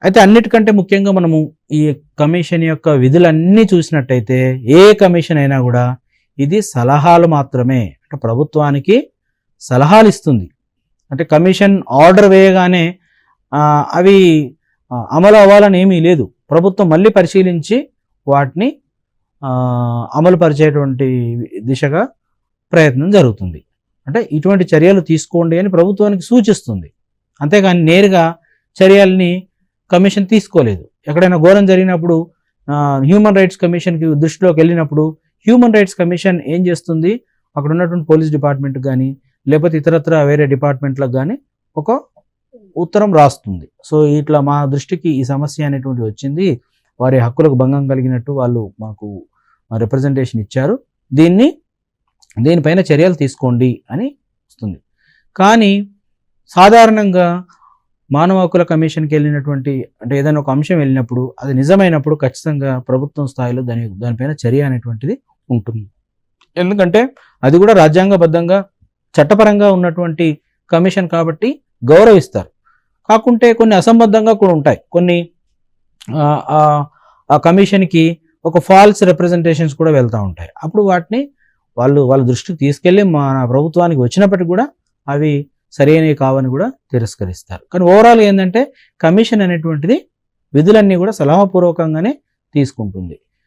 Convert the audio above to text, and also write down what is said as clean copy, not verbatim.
అయితే అన్నిటికంటే ముఖ్యంగా మనము ఈ కమిషన్ యొక్క విధులన్నీ చూసినట్టయితే ఏ కమిషన్ అయినా కూడా ఇది సలహాలు మాత్రమే. అంటే ప్రభుత్వానికి సలహాలు ఇస్తుంది. అంటే కమిషన్ ఆర్డర్ వేయగానే అవి అమలు అవ్వాలని ఏమీ లేదు. ప్రభుత్వం మళ్ళీ పరిశీలించి వాటిని అమలు పరిచేటువంటి దిశగా ప్రయత్నం జరుగుతుంది. అంటే ఇటువంటి చర్యలు తీసుకోండి అని ప్రభుత్వానికి సూచిస్తుంది. అంతేగాని నేరుగా చర్యల్ని కమిషన్ తీసుకోలేదు. ఎక్కడైనా ఘోరం జరిగినప్పుడు హ్యూమన్ రైట్స్ కమిషన్కి దృష్టిలోకి వెళ్ళినప్పుడు హ్యూమన్ రైట్స్ కమిషన్ ఏం చేస్తుంది, అక్కడ ఉన్నటువంటి పోలీస్ డిపార్ట్మెంట్ కానీ లేకపోతే ఇతరత్ర వేరే డిపార్ట్మెంట్లకు కానీ ఒక ఉత్తరం రాస్తుంది. సో ఇట్లా మా దృష్టికి ఈ సమస్య అనేటువంటి వచ్చింది, వారి హక్కులకు భంగం కలిగినట్టు వాళ్ళు మాకు రిప్రజెంటేషన్ ఇచ్చారు, దీనిపైన చర్యలు తీసుకోండి అని వస్తుంది. కానీ సాధారణంగా మానవ హక్కుల కమిషన్కి వెళ్ళినటువంటి అంటే ఏదైనా ఒక అంశం వెళ్ళినప్పుడు అది నిజమైనప్పుడు ఖచ్చితంగా ప్రభుత్వం స్థాయిలో దానిపైన చర్య అనేటువంటిది ఉంటుంది. ఎందుకంటే అది కూడా రాజ్యాంగబద్ధంగా చట్టపరంగా ఉన్నటువంటి కమిషన్ కాబట్టి గౌరవిస్తారు. కాకుంటే కొన్ని అసంబద్ధంగా కూడా ఉంటాయి. కొన్ని ఆ కమిషన్కి ఒక ఫాల్స్ రిప్రజెంటేషన్స్ కూడా వెళ్తూ ఉంటాయి. అప్పుడు వాటిని వాళ్ళ దృష్టికి తీసుకెళ్ళి మన ప్రభుత్వానికి వచ్చినప్పటికీ కూడా అవి సరైనవి కావని కూడా తిరస్కరిస్తారు. కానీ ఓవరాల్ ఏంటంటే కమిషన్ అనేటువంటిది విధులన్నీ కూడా సలహాపూర్వకంగానే తీసుకుంటుంది.